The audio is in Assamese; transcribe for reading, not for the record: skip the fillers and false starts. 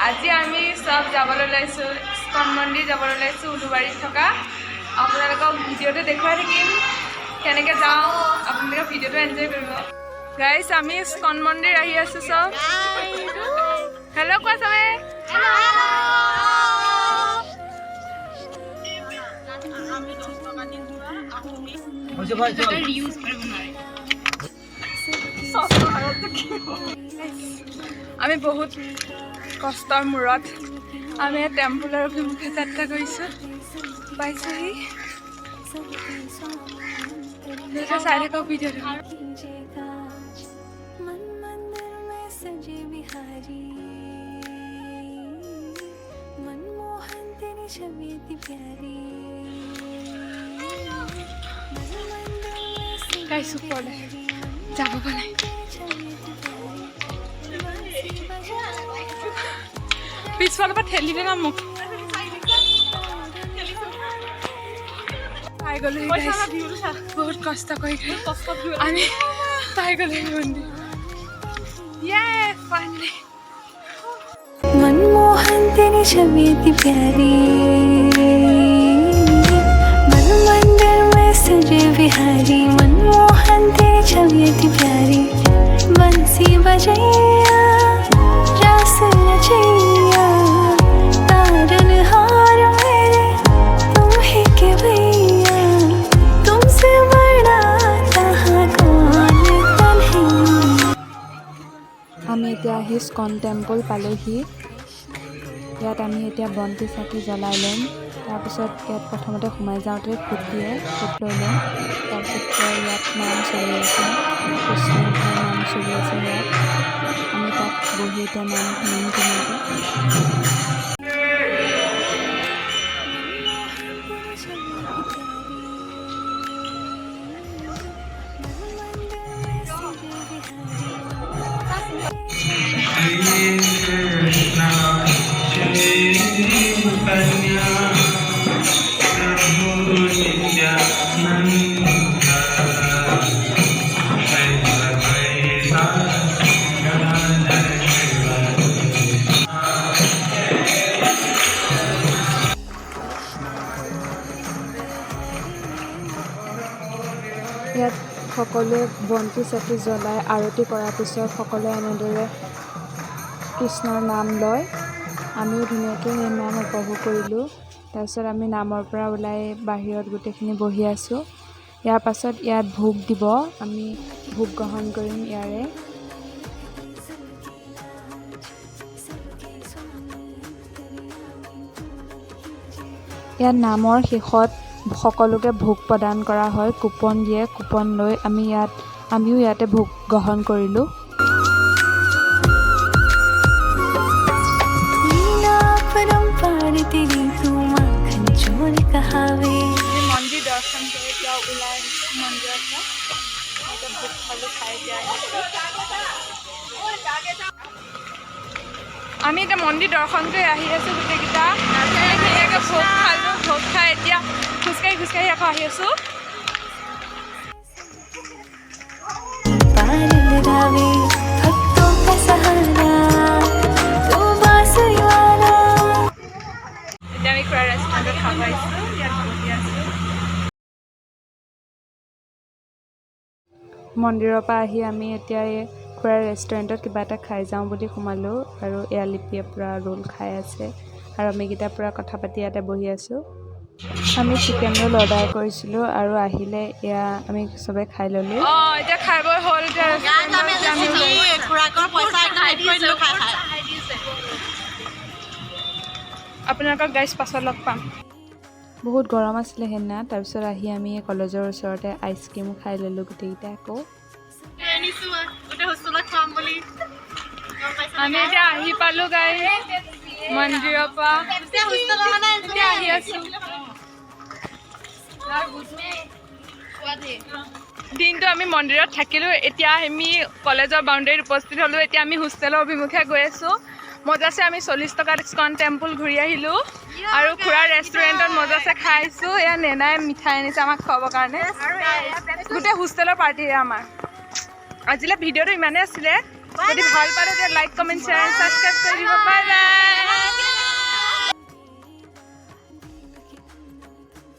আজি আমি সব যাবলৈ লাইছো ইস্কন মন্দিৰ যাবলৈ লাইছো উলুবাৰীত থকা আপোনালোকক ভিডিঅ'তে দেখুৱাই থাকিম কেনেকৈ যাওঁ আপোনালোকে ভিডিঅ'টো এনজয় কৰিব গাইস আমি ইস্কন মন্দিৰ আহি আছো সব হেল্ল' কোৱা সবে আমি বহুত কষ্টৰ মূৰত আমি টেম্পলৰ অভিমুখে যাত্ৰা কৰিছোঁ পাইছোঁহি চাই থাকক ভিডিঅ'টো গাইছোঁ পৰে যাব পাৰে পিছফালৰ পৰা ঠেলিলে না মোক পাই গ'লো বহুত কষ্ট কৰি আমি পাই গ'লো মন্দিৰ मनमोहन तेरी छवि इतनी प्यारी मन मंदिर में सजे बिहारी मनमोहन तेरी छवि इतनी प्यारी बंसी बजैया रास रचैया तारनहार मेरे तुम ही के भैया तुमसे बड़ा कहाँ कौन कन्हैया আমি এতিয়া ইস্কন টেম্পল পালোহি ইয়াত আমি এতিয়া বন্তি চাকি জ্বলাই ল'ম তাৰপিছত ইয়াত প্ৰথমতে সোমাই যাওঁতে ফুট দিয়ে ফুট লৈ ল'ম তাৰপিছত ইয়াত নাম চলি আছে কৃষ্ণৰ নাম চলি আছে ইয়াত আমি তাত বহি এতিয়া নাম শুনিম ইয়াত সকলোৱে বন্তি চাকি জ্বলাই আৰতি কৰাৰ পিছত সকলোৱে এনেদৰে কৃষ্ণৰ নাম লয় আমিও ধুনীয়াকৈ সেই নাম উপভোগ কৰিলোঁ তাৰপিছত আমি নামৰ পৰা ওলাই বাহিৰত গোটেইখিনি বহি আছোঁ ইয়াৰ পাছত ইয়াত ভোগ দিব আমি ভোগ গ্ৰহণ কৰিম ইয়াৰে ইয়াত নামৰ শেষত সকলোকে ভোগ প্ৰদান কৰা হয় কুপন দিয়ে কুপন লৈ আমিও ইয়াতে ভোগ গ্ৰহণ কৰিলোঁ মন্দিৰ দৰ্শন কৰি এতিয়া ওলাই মন্দিৰৰ পৰা ভোগ খালোঁ খাই এতিয়া আমি এতিয়া মন্দিৰ দৰ্শন কৰি আহি আছোঁ গোটেইকেইটা ধুনীয়াকৈ ভোগ খালোঁ ভোগ খাই এতিয়া খোজকাঢ়ি আকৌ আহি আছোঁ এতিয়া আমি খুৰা ৰেষ্টুৰেণ্টত খাব আহিছোঁ ইয়াত বহি আছোঁ মন্দিৰৰ পৰা আহি আমি এতিয়া এই খুৰাৰ ৰেষ্টুৰেণ্টত কিবা এটা খাই যাওঁ বুলি সোমালোঁ আৰু এয়া লিপিয়ে পূৰা ৰোল খাই আছে আৰু আমিকেইটা পূৰা কথা পাতি ইয়াতে বহি আছোঁ আমি চিকেন ৰোল অৰ্ডাৰ কৰিছিলোঁ আৰু আহিলে এয়া আমি চবে খাই ল'লোঁ এতিয়া খাই বৈ হ'ল আপোনালোকক গাইজ পাছত লগ পাম বহুত গৰম আছিলে সেইদিনা তাৰপিছত আহি আমি কলেজৰ ওচৰতে আইচক্ৰীম খাই ল'লোঁ গোটেইকেইটা আকৌ আমি এতিয়া আহি পালোঁ গাইজ মন্দিৰৰ পৰা এতিয়া আহি আছোঁ দিনটো আমি মন্দিৰত থাকিলোঁ এতিয়া আমি কলেজৰ বাউণ্ডেৰীত উপস্থিত হ'লোঁ এতিয়া আমি হোষ্টেলৰ অভিমুখে গৈ আছোঁ মজাছে আমি 40 টকাত ইস্কন টেম্পল ঘূৰি আহিলোঁ আৰু খুৰাৰ ৰেষ্টুৰেণ্টত মজাছে খাইছোঁ এয়া নেনাই মিঠাই আনিছে আমাক খুৱাবৰ কাৰণে গোটেই হোষ্টেলৰ পাৰ্টিৰে আমাৰ আজিলৈ ভিডিঅ'টো ইমানেই আছিলে যদি ভাল পালে তেতিয়া লাইক কমেণ্ট শ্বেয়াৰ ছাবস্ক্ৰাইব কৰি দিব। Bye bye.